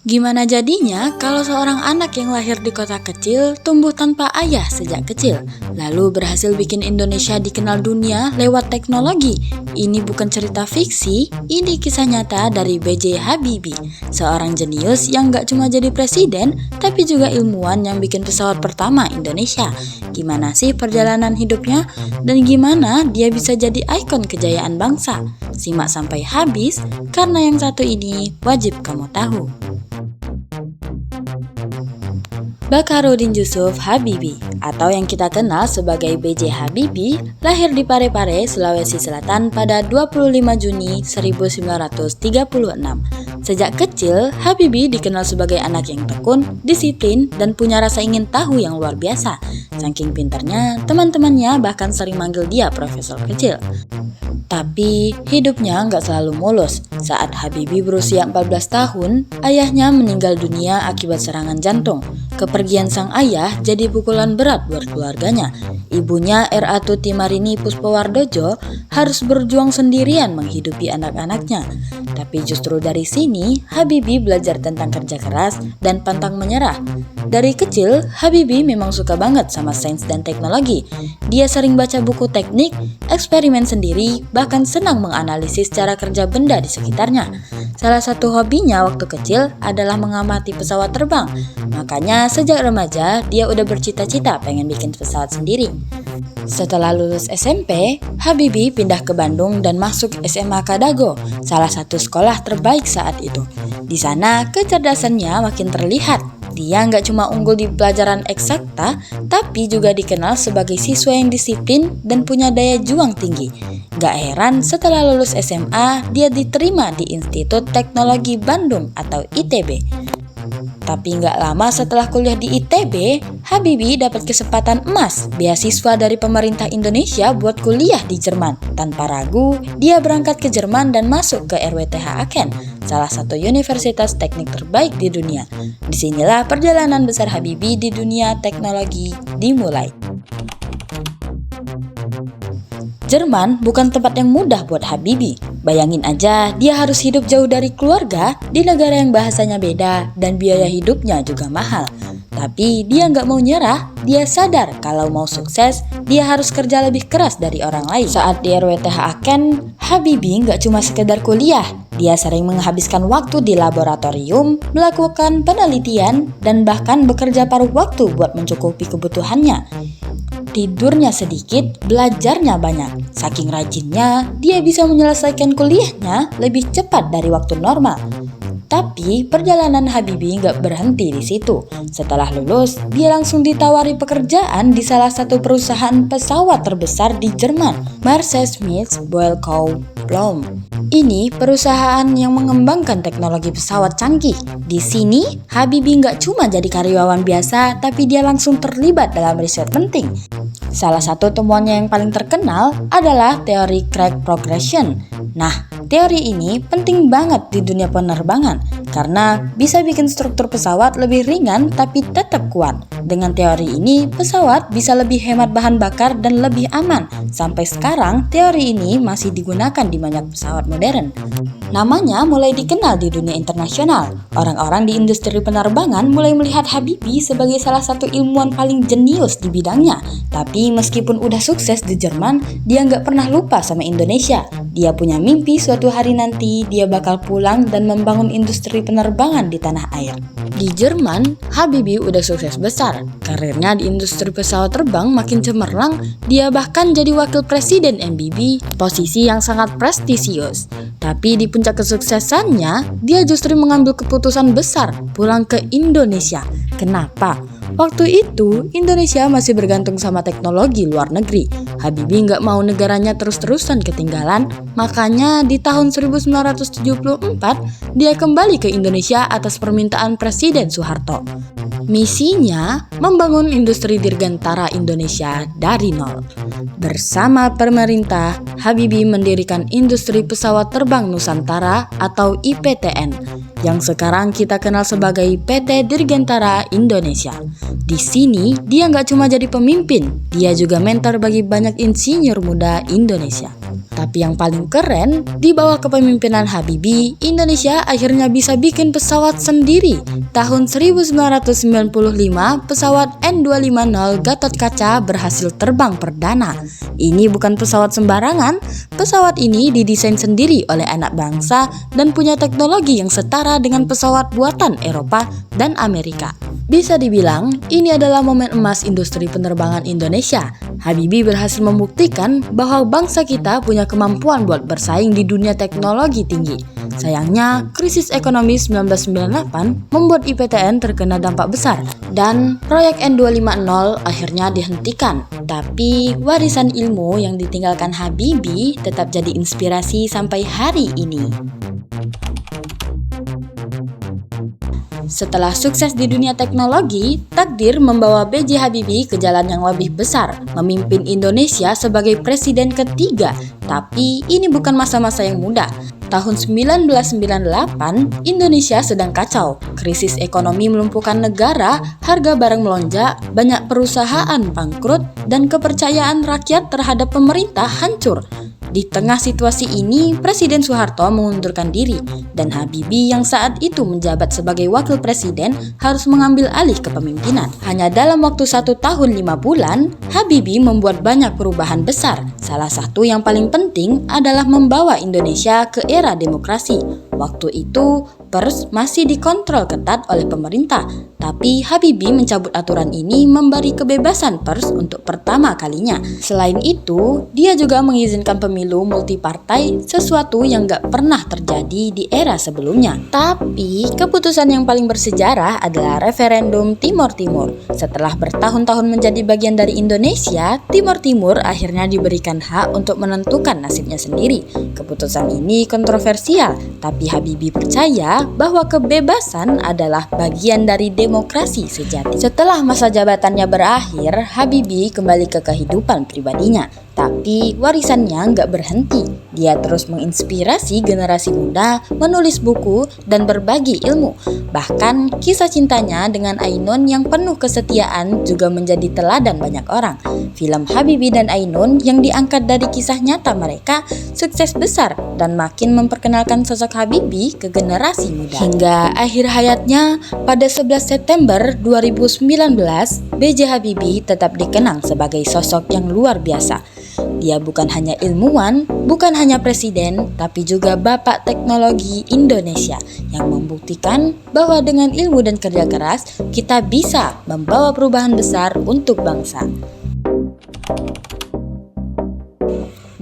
Gimana jadinya kalau seorang anak yang lahir di kota kecil tumbuh tanpa ayah sejak kecil, lalu berhasil bikin Indonesia dikenal dunia lewat teknologi? Ini bukan cerita fiksi, ini kisah nyata dari B.J. Habibie, seorang jenius yang gak cuma jadi presiden, tapi juga ilmuwan yang bikin pesawat pertama Indonesia. Gimana sih perjalanan hidupnya? Dan gimana dia bisa jadi ikon kejayaan bangsa? Simak sampai habis, karena yang satu ini wajib kamu tahu. Bacharuddin Jusuf Habibie, atau yang kita kenal sebagai B.J. Habibie, lahir di Parepare, Sulawesi Selatan pada 25 Juni 1936. Sejak kecil, Habibie dikenal sebagai anak yang tekun, disiplin, dan punya rasa ingin tahu yang luar biasa. Saking pintarnya, teman-temannya bahkan sering manggil dia Profesor Kecil. Tapi hidupnya nggak selalu mulus. Saat Habibie berusia 14 tahun, ayahnya meninggal dunia akibat serangan jantung. Kepergian sang ayah jadi pukulan berat buat keluarganya. Ibunya R.A. Marini Puspawardojo harus berjuang sendirian menghidupi anak-anaknya. Tapi justru dari sini, Habibie belajar tentang kerja keras dan pantang menyerah. Dari kecil, Habibie memang suka banget sama sains dan teknologi. Dia sering baca buku teknik, eksperimen sendiri, bahkan senang menganalisis cara kerja benda di sekitarnya. Salah satu hobinya waktu kecil adalah mengamati pesawat terbang. Makanya sejak remaja, dia udah bercita-cita pengen bikin pesawat sendiri. Setelah lulus SMP, Habibie pindah ke Bandung dan masuk SMA Kadago, salah satu sekolah terbaik saat itu. Di sana, kecerdasannya makin terlihat. Dia nggak cuma unggul di pelajaran eksakta, tapi juga dikenal sebagai siswa yang disiplin dan punya daya juang tinggi. Gak heran setelah lulus SMA, dia diterima di Institut Teknologi Bandung atau ITB. Tapi nggak lama setelah kuliah di ITB, Habibie dapat kesempatan emas, beasiswa dari pemerintah Indonesia buat kuliah di Jerman. Tanpa ragu, dia berangkat ke Jerman dan masuk ke RWTH Aachen, salah satu universitas teknik terbaik di dunia. Disinilah perjalanan besar Habibie di dunia teknologi dimulai. Jerman bukan tempat yang mudah buat Habibie. Bayangin aja, dia harus hidup jauh dari keluarga, di negara yang bahasanya beda, dan biaya hidupnya juga mahal. Tapi dia nggak mau nyerah, dia sadar kalau mau sukses, dia harus kerja lebih keras dari orang lain. Saat di RWTH Aachen, Habibie nggak cuma sekedar kuliah, dia sering menghabiskan waktu di laboratorium, melakukan penelitian, dan bahkan bekerja paruh waktu buat mencukupi kebutuhannya. Tidurnya sedikit, belajarnya banyak. Saking rajinnya, dia bisa menyelesaikan kuliahnya lebih cepat dari waktu normal. Tapi perjalanan Habibie nggak berhenti di situ. Setelah lulus, dia langsung ditawari pekerjaan di salah satu perusahaan pesawat terbesar di Jerman, Messerschmitt-Bölkow-Blohm. Ini perusahaan yang mengembangkan teknologi pesawat canggih. Di sini, Habibie nggak cuma jadi karyawan biasa, tapi dia langsung terlibat dalam riset penting. Salah satu temuannya yang paling terkenal adalah teori crash progression. Nah, teori ini penting banget di dunia penerbangan karena bisa bikin struktur pesawat lebih ringan tapi tetap kuat. Dengan teori ini, pesawat bisa lebih hemat bahan bakar dan lebih aman. Sampai sekarang, teori ini masih digunakan di banyak pesawat modern. Namanya mulai dikenal di dunia internasional. Orang-orang di industri penerbangan mulai melihat Habibie sebagai salah satu ilmuwan paling jenius di bidangnya. Tapi meskipun udah sukses di Jerman, dia nggak pernah lupa sama Indonesia. Dia punya mimpi suatu hari nanti dia bakal pulang dan membangun industri penerbangan di tanah air. Di Jerman, Habibie udah sukses besar. Karirnya di industri pesawat terbang makin cemerlang. Dia bahkan jadi wakil presiden MBB, posisi yang sangat prestisius. Tapi di puncak kesuksesannya, dia justru mengambil keputusan besar pulang ke Indonesia. Kenapa? Waktu itu, Indonesia masih bergantung sama teknologi luar negeri. Habibie nggak mau negaranya terus-terusan ketinggalan, makanya di tahun 1974, dia kembali ke Indonesia atas permintaan Presiden Soeharto. Misinya membangun industri dirgantara Indonesia dari nol. Bersama pemerintah, Habibie mendirikan industri pesawat terbang Nusantara atau IPTN, yang sekarang kita kenal sebagai PT Dirgantara Indonesia. Di sini, dia nggak cuma jadi pemimpin, dia juga mentor bagi banyak insinyur muda Indonesia. Tapi yang paling keren, di bawah kepemimpinan Habibie, Indonesia akhirnya bisa bikin pesawat sendiri. Tahun 1995, pesawat N250 Gatot-Kaca berhasil terbang perdana. Ini bukan pesawat sembarangan, pesawat ini didesain sendiri oleh anak bangsa dan punya teknologi yang setara dengan pesawat buatan Eropa dan Amerika. Bisa dibilang, ini adalah momen emas industri penerbangan Indonesia. Habibie berhasil membuktikan bahwa bangsa kita punya kemampuan buat bersaing di dunia teknologi tinggi. Sayangnya, krisis ekonomi 1998 membuat IPTN terkena dampak besar dan proyek N250 akhirnya dihentikan. Tapi warisan ilmu yang ditinggalkan Habibie tetap jadi inspirasi sampai hari ini. Setelah sukses di dunia teknologi, takdir membawa B.J. Habibie ke jalan yang lebih besar, memimpin Indonesia sebagai presiden ketiga. Tapi ini bukan masa-masa yang mudah. Tahun 1998, Indonesia sedang kacau. Krisis ekonomi melumpuhkan negara, harga barang melonjak, banyak perusahaan bangkrut, dan kepercayaan rakyat terhadap pemerintah hancur. Di tengah situasi ini, Presiden Soeharto mengundurkan diri dan Habibie yang saat itu menjabat sebagai wakil presiden harus mengambil alih kepemimpinan. Hanya dalam waktu 1 tahun 5 bulan, Habibie membuat banyak perubahan besar. Salah satu yang paling penting adalah membawa Indonesia ke era demokrasi. Waktu itu, pers masih dikontrol ketat oleh pemerintah, tapi Habibie mencabut aturan ini memberi kebebasan pers untuk pertama kalinya. Selain itu, dia juga mengizinkan pemilu multipartai, sesuatu yang gak pernah terjadi di era sebelumnya. Tapi, keputusan yang paling bersejarah adalah referendum Timor Timur. Setelah bertahun-tahun menjadi bagian dari Indonesia, Timor Timur akhirnya diberikan hak untuk menentukan nasibnya sendiri. Keputusan ini kontroversial, tapi Habibie percaya bahwa kebebasan adalah bagian dari demokrasi sejati. Setelah masa jabatannya berakhir, Habibie kembali ke kehidupan pribadinya. Tapi warisannya nggak berhenti. Dia terus menginspirasi generasi muda, menulis buku, dan berbagi ilmu. Bahkan kisah cintanya dengan Ainun yang penuh kesetiaan juga menjadi teladan banyak orang. Film Habibie dan Ainun yang diangkat dari kisah nyata mereka sukses besar dan makin memperkenalkan sosok Habibie ke generasi muda. Hingga akhir hayatnya pada 11 September 2019, B.J. Habibie tetap dikenang sebagai sosok yang luar biasa. Dia bukan hanya ilmuwan, bukan hanya presiden, tapi juga bapak teknologi Indonesia yang membuktikan bahwa dengan ilmu dan kerja keras, kita bisa membawa perubahan besar untuk bangsa.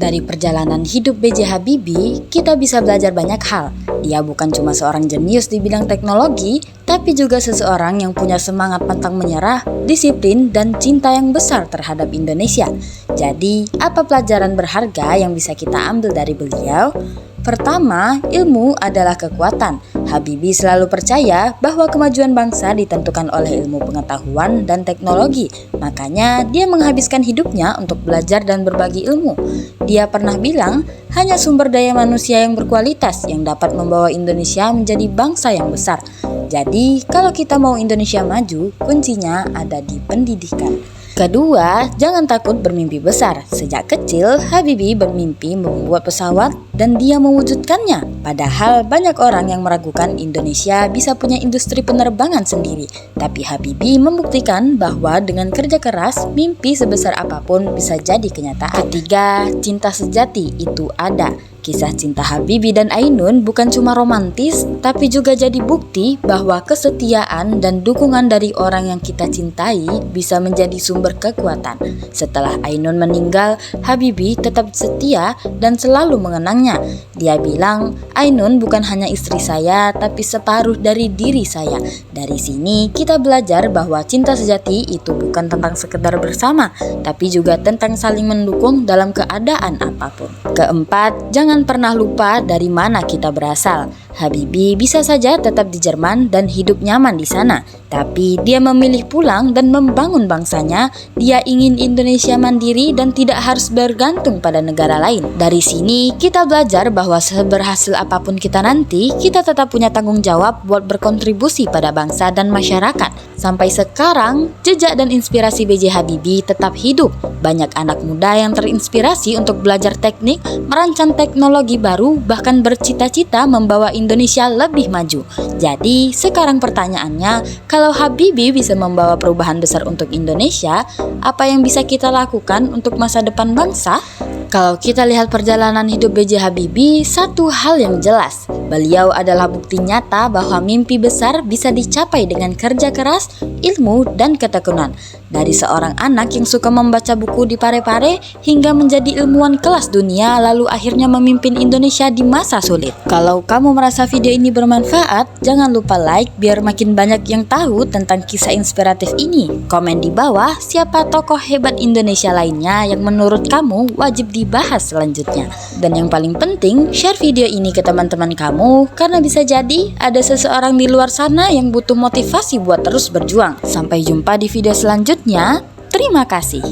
Dari perjalanan hidup B.J. Habibie, kita bisa belajar banyak hal. Dia bukan cuma seorang jenius di bidang teknologi, tapi juga seseorang yang punya semangat pantang menyerah, disiplin, dan cinta yang besar terhadap Indonesia. Jadi, apa pelajaran berharga yang bisa kita ambil dari beliau? Pertama, ilmu adalah kekuatan. Habibie selalu percaya bahwa kemajuan bangsa ditentukan oleh ilmu pengetahuan dan teknologi. Makanya, dia menghabiskan hidupnya untuk belajar dan berbagi ilmu. Dia pernah bilang, hanya sumber daya manusia yang berkualitas yang dapat membawa Indonesia menjadi bangsa yang besar. Jadi, kalau kita mau Indonesia maju, kuncinya ada di pendidikan. Kedua, jangan takut bermimpi besar. Sejak kecil, Habibie bermimpi membuat pesawat dan dia mewujudkannya. Padahal banyak orang yang meragukan Indonesia bisa punya industri penerbangan sendiri. Tapi Habibie membuktikan bahwa dengan kerja keras, mimpi sebesar apapun bisa jadi kenyataan. Ketiga, cinta sejati itu ada. Kisah cinta Habibie dan Ainun bukan cuma romantis, tapi juga jadi bukti bahwa kesetiaan dan dukungan dari orang yang kita cintai bisa menjadi sumber kekuatan. Setelah Ainun meninggal, Habibie tetap setia dan selalu mengenangnya. Dia bilang, Ainun bukan hanya istri saya, tapi separuh dari diri saya. Dari sini kita belajar bahwa cinta sejati itu bukan tentang sekedar bersama, tapi juga tentang saling mendukung dalam keadaan apapun. Keempat, jangan pernah lupa dari mana kita berasal. Habibie bisa saja tetap di Jerman dan hidup nyaman di sana, tapi dia memilih pulang dan membangun bangsanya. Dia ingin Indonesia mandiri dan tidak harus bergantung pada negara lain. Dari sini kita belajar bahwa seberhasil apapun kita nanti, kita tetap punya tanggung jawab buat berkontribusi pada bangsa dan masyarakat. Sampai sekarang, jejak dan inspirasi B.J. Habibie tetap hidup. Banyak anak muda yang terinspirasi untuk belajar teknik, merancang teknologi baru, bahkan bercita-cita membawa Indonesia lebih maju. Jadi, sekarang pertanyaannya, kalau Habibie bisa membawa perubahan besar untuk Indonesia, apa yang bisa kita lakukan untuk masa depan bangsa? Kalau kita lihat perjalanan hidup B.J. Habibie, satu hal yang jelas, beliau adalah bukti nyata bahwa mimpi besar bisa dicapai dengan kerja keras, ilmu, dan ketekunan. Dari seorang anak yang suka membaca buku di Parepare hingga menjadi ilmuwan kelas dunia, lalu akhirnya memimpin Indonesia di masa sulit. Kalau kamu merasa video ini bermanfaat, jangan lupa like biar makin banyak yang tahu tentang kisah inspiratif ini. Komen di bawah siapa tokoh hebat Indonesia lainnya yang menurut kamu wajib dibahas selanjutnya. Dan yang paling penting, share video ini ke teman-teman kamu karena bisa jadi ada seseorang di luar sana yang butuh motivasi buat terus berjuang. Sampai jumpa di video selanjutnya. Terima kasih.